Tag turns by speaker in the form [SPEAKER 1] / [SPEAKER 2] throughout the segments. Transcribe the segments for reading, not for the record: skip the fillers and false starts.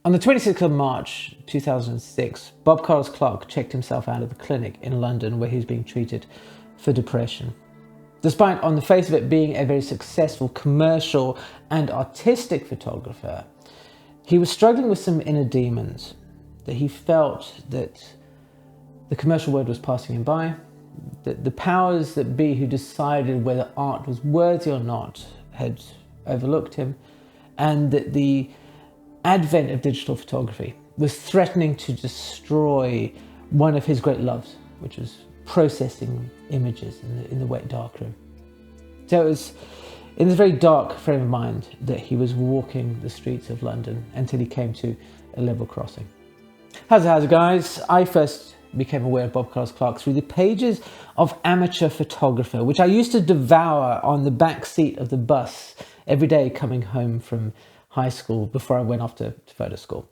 [SPEAKER 1] On the 26th of March 2006, Bob Carlos Clarke checked himself out of a clinic in London where he was being treated for depression. Despite on the face of it being a very successful commercial and artistic photographer, he was struggling with some inner demons, that he felt that the commercial world was passing him by, that the powers that be who decided whether art was worthy or not had overlooked him, and that the advent of digital photography was threatening to destroy one of his great loves, which was processing images in the wet darkroom. So it was in this very dark frame of mind that he was walking the streets of London until he came to a level crossing. How's it guys? I first became aware of Bob Carlos Clarke through the pages of Amateur Photographer, which I used to devour on the back seat of the bus every day coming home from high school before I went off to photo school.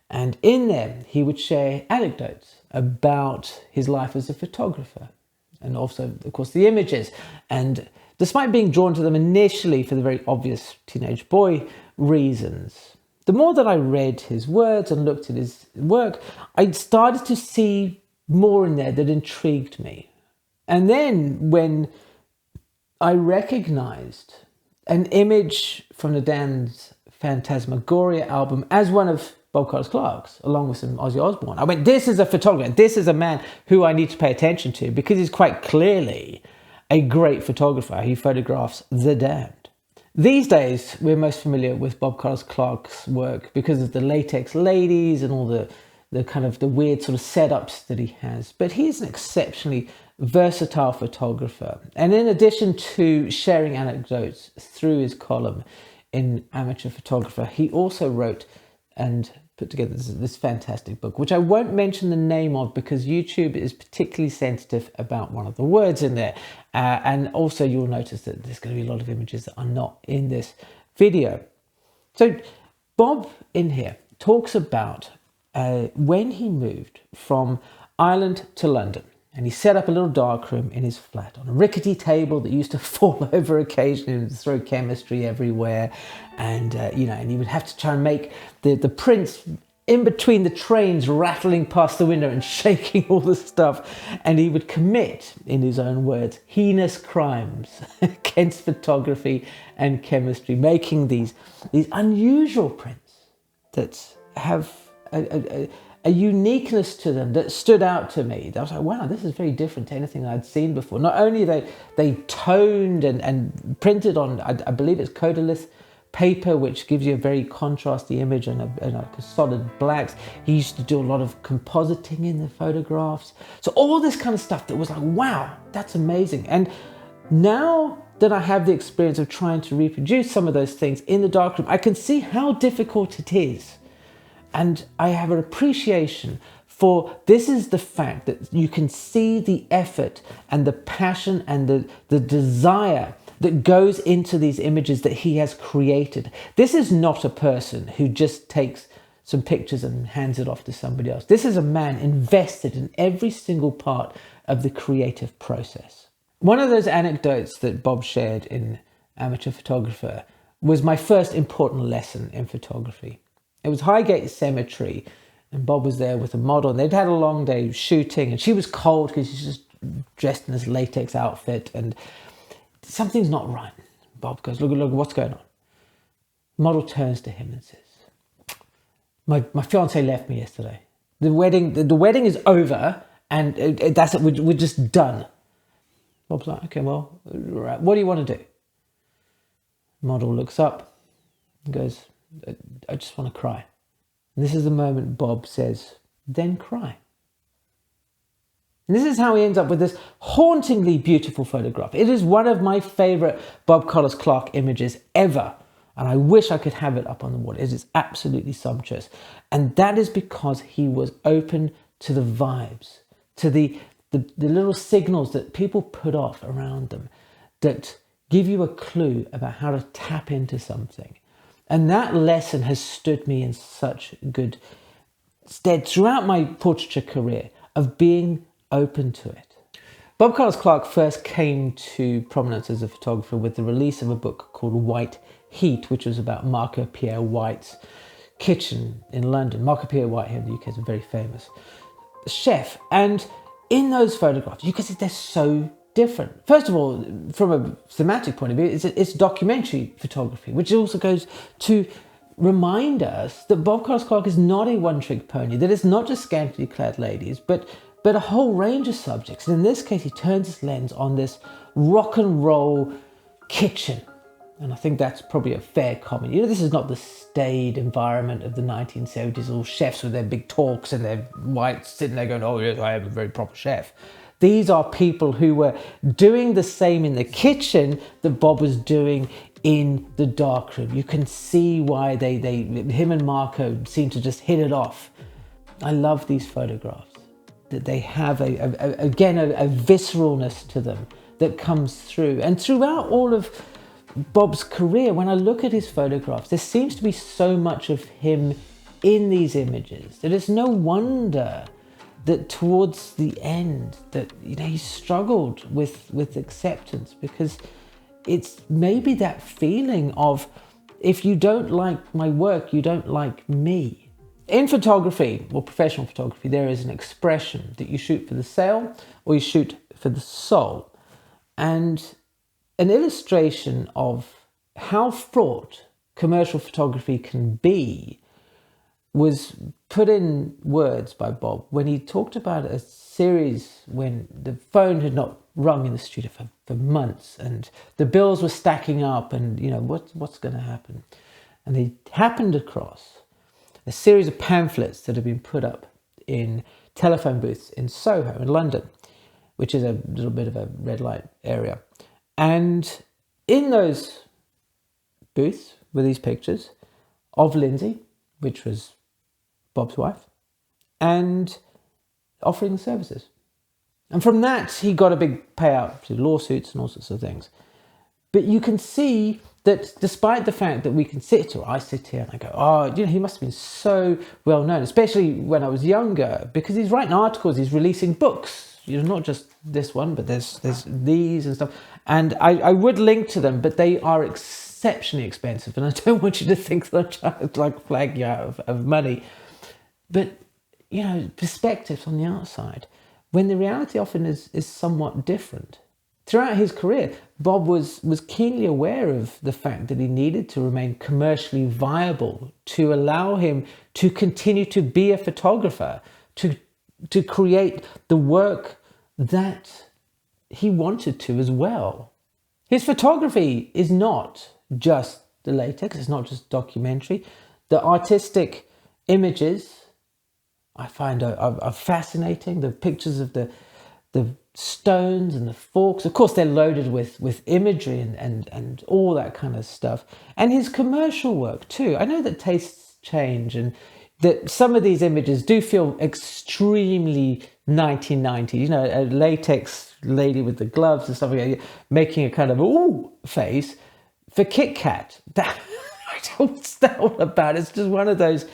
[SPEAKER 1] And in there, he would share anecdotes about his life as a photographer, and also, of course, the images. And despite being drawn to them initially for the very obvious teenage boy reasons, the more that I read his words and looked at his work, I started to see more in there that intrigued me. And then when I recognized an image from the Dan's Phantasmagoria album as one of Bob Carlos Clarke's, along with some Ozzy Osbourne, I went, this is a photographer. This is a man who I need to pay attention to, because he's quite clearly a great photographer. He photographs the damned. These days, we're most familiar with Bob Carlos Clarke's work because of the latex ladies and all the kind of the weird sort of setups that he has. But he's an exceptionally versatile photographer. And in addition to sharing anecdotes through his column in Amateur Photographer, he also wrote and put together this fantastic book, which I won't mention the name of because YouTube is particularly sensitive about one of the words in there. And also you'll notice that there's going to be a lot of images that are not in this video. So Bob in here talks about when he moved from Ireland to London. And he set up a little darkroom in his flat on a rickety table that used to fall over occasionally and throw chemistry everywhere. And, and he would have to try and make the prints in between the trains rattling past the window and shaking all the stuff. And he would commit, in his own words, heinous crimes against photography and chemistry, making these unusual prints that have a uniqueness to them that stood out to me. I was like, wow, this is very different to anything I'd seen before. Not only they toned and printed on, I believe it's Codolith paper, which gives you a very contrasty image and a solid blacks. He used to do a lot of compositing in the photographs. So all this kind of stuff that was like, wow, that's amazing. And now that I have the experience of trying to reproduce some of those things in the darkroom, I can see how difficult it is. And I have an appreciation for this is the fact that you can see the effort and the passion and the desire that goes into these images that he has created. This is not a person who just takes some pictures and hands it off to somebody else. This is a man invested in every single part of the creative process. One of those anecdotes that Bob shared in Amateur Photographer was my first important lesson in photography. It was Highgate Cemetery, and Bob was there with a model, and they'd had a long day shooting, and she was cold because she's just dressed in this latex outfit, and something's not right. Bob goes, look, what's going on? Model turns to him and says, my fiance left me yesterday. The wedding is over, and that's it. We're just done. Bob's like, okay, well, what do you want to do? Model looks up and goes, I just want to cry. And this is the moment Bob says, then cry. And this is how he ends up with this hauntingly beautiful photograph. It is one of my favorite Bob Carlos Clarke images ever. And I wish I could have it up on the wall. It is absolutely sumptuous. And that is because he was open to the vibes, to the little signals that people put off around them that give you a clue about how to tap into something. And that lesson has stood me in such good stead throughout my portraiture career of being open to it. Bob Carlos Clarke first came to prominence as a photographer with the release of a book called White Heat, which was about Marco Pierre White's kitchen in London. Mark White here in the UK is a very famous chef. And in those photographs, you can see they're so different. First of all, from a thematic point of view, it's documentary photography, which also goes to remind us that Bob Carlos Clarke is not a one-trick pony, that it's not just scantily clad ladies, but a whole range of subjects. And in this case, he turns his lens on this rock and roll kitchen. And I think that's probably a fair comment. You know, this is not the staid environment of the 1970s, all chefs with their big talks and their whites sitting there going, oh yes, I am a very proper chef. These are people who were doing the same in the kitchen that Bob was doing in the darkroom. You can see why him and Marco seem to just hit it off. I love these photographs, that they have again a visceralness to them that comes through. And throughout all of Bob's career, when I look at his photographs, there seems to be so much of him in these images that it's no wonder that towards the end that, you know, he struggled with acceptance, because it's maybe that feeling of, if you don't like my work, you don't like me. In photography, or professional photography, there is an expression that you shoot for the sale or you shoot for the soul. And an illustration of how fraught commercial photography can be was put in words by Bob when he talked about a series when the phone had not rung in the studio for months and the bills were stacking up, and you know, what's going to happen. And he happened across a series of pamphlets that had been put up in telephone booths in Soho in London, which is a little bit of a red light area. And in those booths were these pictures of Lindsay, which was Bob's wife, and offering the services. And from that, he got a big payout to lawsuits and all sorts of things. But you can see that despite the fact that we can sit, or I sit here and I go, oh, you know, he must have been so well known, especially when I was younger, because he's writing articles, he's releasing books, you know, not just this one, but there's these and stuff. And I would link to them, but they are exceptionally expensive. And I don't want you to think that I'm trying to like flag you out of money. But, you know, perspectives on the outside, when the reality often is somewhat different. Throughout his career, Bob was keenly aware of the fact that he needed to remain commercially viable to allow him to continue to be a photographer, to create the work that he wanted to as well. His photography is not just the latex, it's not just documentary. The artistic images I find are fascinating. The pictures of the stones and the forks, of course, they're loaded with imagery and all that kind of stuff. And his commercial work too. I know that tastes change and that some of these images do feel extremely 1990s. You know, a latex lady with the gloves and stuff like that, making a kind of ooh face for Kit Kat. That I don't know about. It's just one of those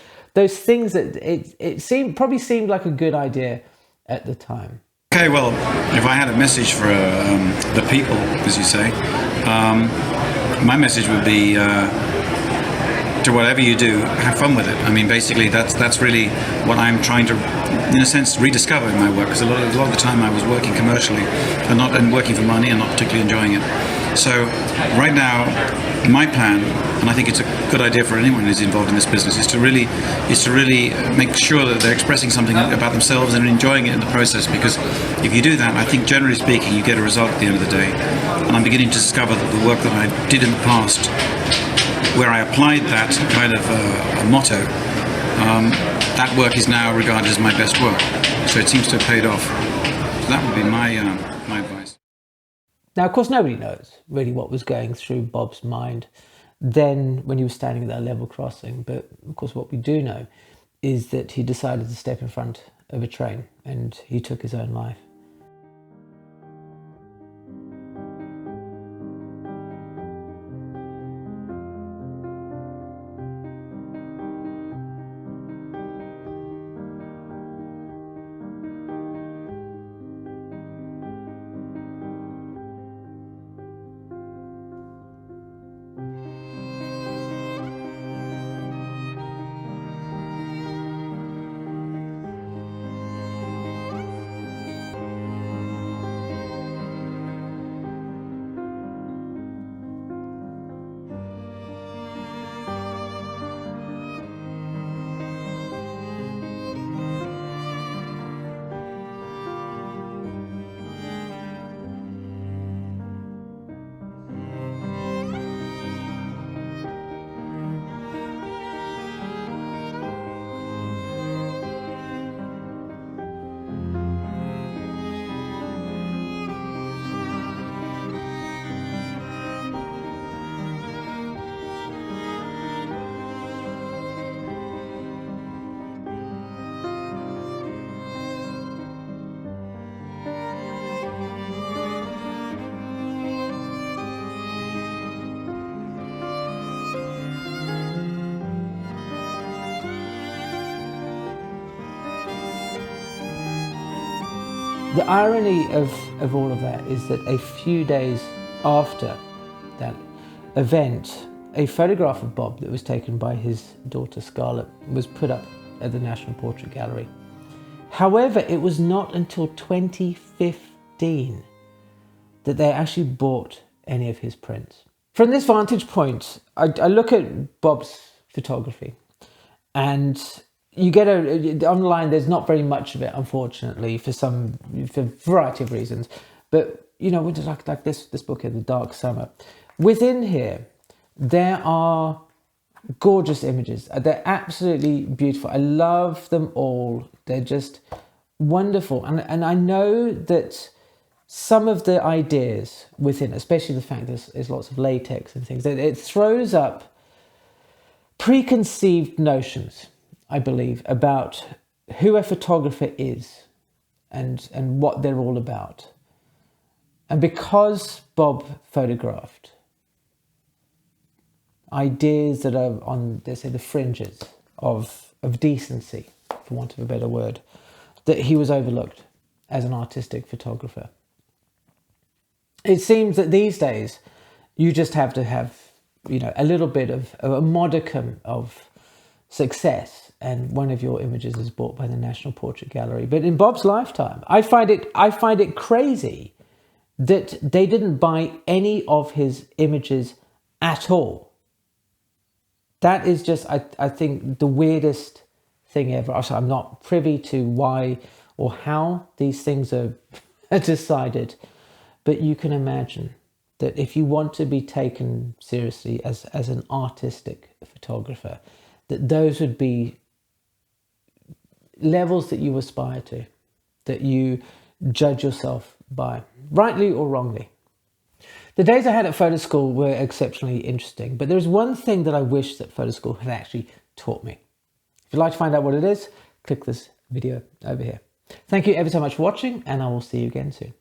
[SPEAKER 1] things that it probably seemed like a good idea at the time.
[SPEAKER 2] Okay, well, if I had a message for the people, as you say, my message would be to whatever you do, have fun with it. I mean, basically, that's really what I'm trying to, in a sense, rediscover in my work. Because a lot of the time I was working commercially and working for money and not particularly enjoying it. So right now, my plan, and I think it's a good idea for anyone who's involved in this business, is to really make sure that they're expressing something about themselves and enjoying it in the process. Because if you do that, I think generally speaking, you get a result at the end of the day. And I'm beginning to discover that the work that I did in the past, where I applied that kind of a motto, that work is now regarded as my best work. So it seems to have paid off. So that would be my advice.
[SPEAKER 1] Now, of course, nobody knows really what was going through Bob's mind then when he was standing at that level crossing. But of course, what we do know is that he decided to step in front of a train and he took his own life. The irony of all of that is that a few days after that event, a photograph of Bob that was taken by his daughter Scarlett was put up at the National Portrait Gallery. However, it was not until 2015 that they actually bought any of his prints. From this vantage point, I look at Bob's photography, and you get online, there's not very much of it, unfortunately, for a variety of reasons. But, you know, like this book here, The Dark Summer. Within here, there are gorgeous images. They're absolutely beautiful. I love them all. They're just wonderful. And I know that some of the ideas within, especially the fact there's lots of latex and things, it throws up preconceived notions, I believe, about who a photographer is and what they're all about. And because Bob photographed ideas that are on, let's say, the fringes of decency, for want of a better word, that he was overlooked as an artistic photographer. It seems that these days you just have to have, you know, a little bit of a modicum of success and one of your images is bought by the National Portrait Gallery. But in Bob's lifetime, I find it crazy that they didn't buy any of his images at all. That is just, I think, the weirdest thing ever. Also, I'm not privy to why or how these things are decided, but you can imagine that if you want to be taken seriously as an artistic photographer, that those would be levels that you aspire to, that you judge yourself by, rightly or wrongly. The days I had at photo school were exceptionally interesting, but there's one thing that I wish that photo school had actually taught me. If you'd like to find out what it is, click this video over here. Thank you ever so much for watching, and I will see you again soon.